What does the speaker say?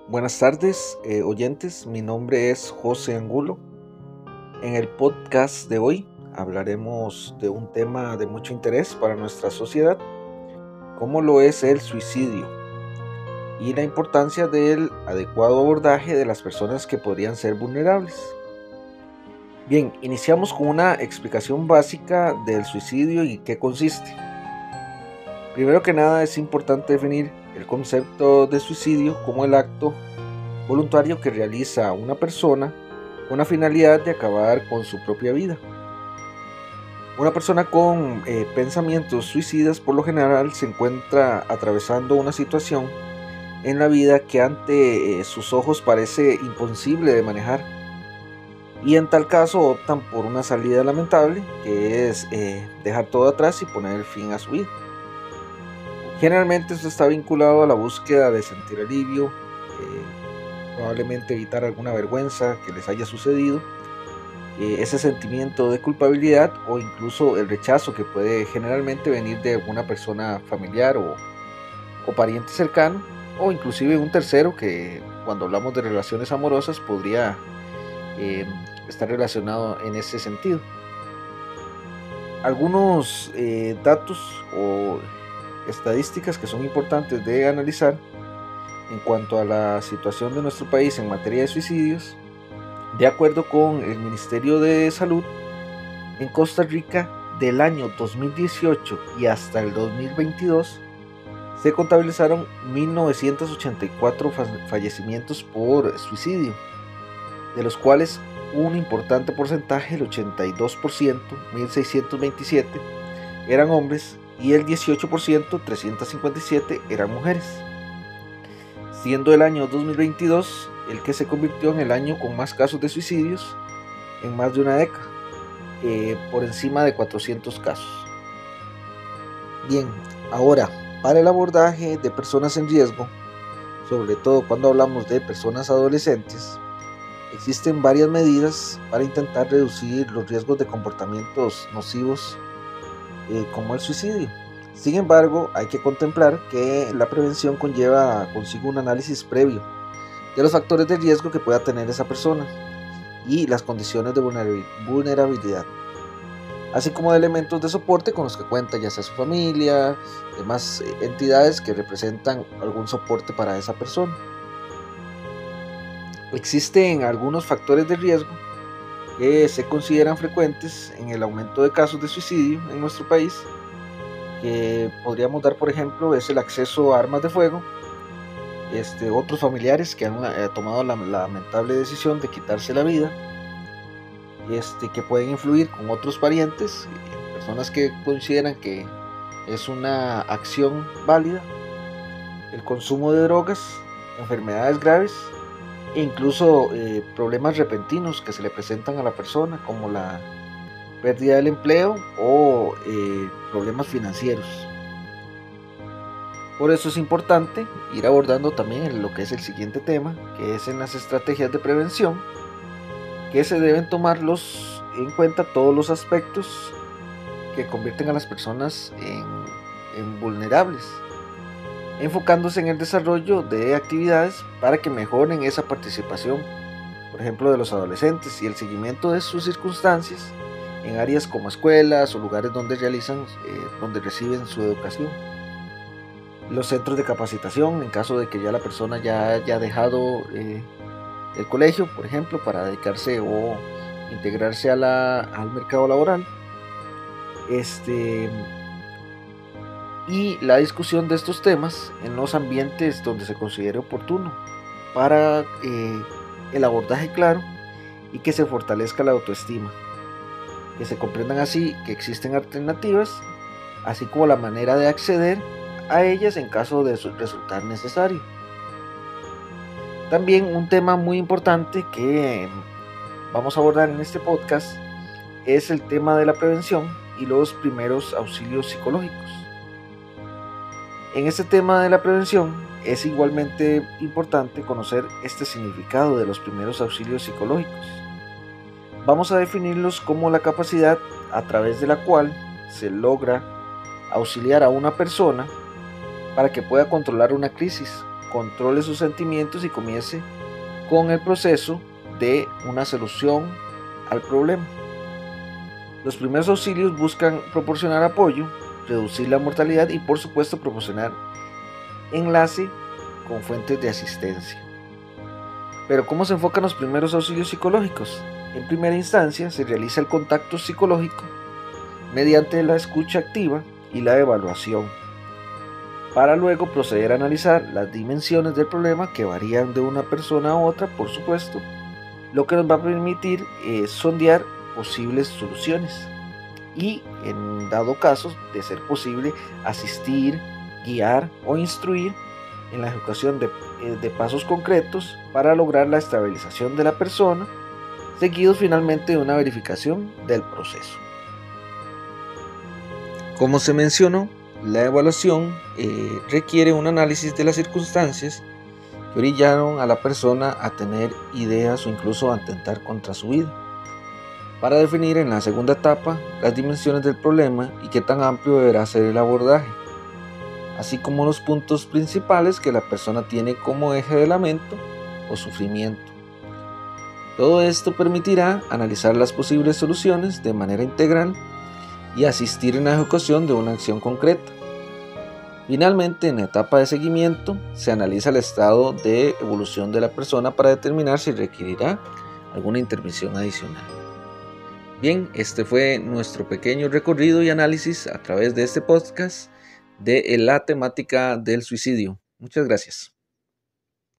Buenas tardes, oyentes. Mi nombre es José Angulo. En el podcast de hoy hablaremos de un tema de mucho interés para nuestra sociedad, como lo es el suicidio y la importancia del adecuado abordaje de las personas que podrían ser vulnerables. Bien, iniciamos con una explicación básica del suicidio y qué consiste. Primero que nada, es importante definir el concepto de suicidio como el acto voluntario que realiza una persona con la finalidad de acabar con su propia vida. Una persona con pensamientos suicidas por lo general se encuentra atravesando una situación en la vida que ante sus ojos parece imposible de manejar, y en tal caso optan por una salida lamentable, que es dejar todo atrás y poner fin a su vida. Generalmente esto está vinculado a la búsqueda de sentir alivio, probablemente evitar alguna vergüenza que les haya sucedido, ese sentimiento de culpabilidad o incluso el rechazo que puede generalmente venir de una persona familiar o pariente cercano, o inclusive un tercero que cuando hablamos de relaciones amorosas podría estar relacionado en ese sentido. Algunos datos o estadísticas que son importantes de analizar en cuanto a la situación de nuestro país en materia de suicidios. De acuerdo con el Ministerio de Salud, en Costa Rica del año 2018 y hasta el 2022 se contabilizaron 1984 fallecimientos por suicidio, de los cuales un importante porcentaje, el 82%, 1627, eran hombres y el 18%, 357, eran mujeres, siendo el año 2022 el que se convirtió en el año con más casos de suicidios en más de una década, por encima de 400 casos. Bien, ahora, para el abordaje de personas en riesgo, sobre todo cuando hablamos de personas adolescentes, existen varias medidas para intentar reducir los riesgos de comportamientos nocivos como el suicidio. Sin embargo, hay que contemplar que la prevención conlleva consigo un análisis previo de los factores de riesgo que pueda tener esa persona y las condiciones de vulnerabilidad, así como de elementos de soporte con los que cuenta ya sea su familia, demás entidades que representan algún soporte para esa persona. Existen algunos factores de riesgo que se consideran frecuentes en el aumento de casos de suicidio en nuestro país, que podríamos dar por ejemplo es el acceso a armas de fuego, otros familiares que han tomado la lamentable decisión de quitarse la vida, que pueden influir con otros parientes, personas que consideran que es una acción válida, el consumo de drogas, enfermedades graves e incluso problemas repentinos que se le presentan a la persona, como la pérdida del empleo o problemas financieros. Por eso es importante ir abordando también lo que es el siguiente tema, que es en las estrategias de prevención, que se deben tomarlos en cuenta todos los aspectos que convierten a las personas en vulnerables, enfocándose en el desarrollo de actividades para que mejoren esa participación, por ejemplo, de los adolescentes, y el seguimiento de sus circunstancias en áreas como escuelas o lugares donde donde reciben su educación. Los centros de capacitación, en caso de que ya la persona ya haya dejado el colegio, por ejemplo, para dedicarse o integrarse al mercado laboral. Y la discusión de estos temas en los ambientes donde se considere oportuno para el abordaje claro y que se fortalezca la autoestima, que se comprendan así que existen alternativas, así como la manera de acceder a ellas en caso de resultar necesario. También un tema muy importante que vamos a abordar en este podcast es el tema de la prevención y los primeros auxilios psicológicos. En este tema de la prevención es igualmente importante conocer este significado de los primeros auxilios psicológicos. Vamos a definirlos como la capacidad a través de la cual se logra auxiliar a una persona para que pueda controlar una crisis controle sus sentimientos y comience con el proceso de una solución al problema. Los primeros auxilios buscan proporcionar apoyo, reducir la mortalidad y por supuesto proporcionar enlace con fuentes de asistencia. Pero ¿cómo se enfocan los primeros auxilios psicológicos? En primera instancia se realiza el contacto psicológico mediante la escucha activa y la evaluación, para luego proceder a analizar las dimensiones del problema que varían de una persona a otra, por supuesto, lo que nos va a permitir sondear posibles soluciones y, en dado caso de ser posible, asistir, guiar o instruir en la ejecución de pasos concretos para lograr la estabilización de la persona, seguidos finalmente de una verificación del proceso. Como se mencionó, la evaluación requiere un análisis de las circunstancias que orillaron a la persona a tener ideas o incluso a atentar contra su vida, para definir en la segunda etapa las dimensiones del problema y qué tan amplio deberá ser el abordaje, así como los puntos principales que la persona tiene como eje de lamento o sufrimiento. Todo esto permitirá analizar las posibles soluciones de manera integral y asistir en la ejecución de una acción concreta. Finalmente, en la etapa de seguimiento, se analiza el estado de evolución de la persona para determinar si requerirá alguna intervención adicional. Bien, este fue nuestro pequeño recorrido y análisis a través de este podcast de la temática del suicidio. Muchas gracias.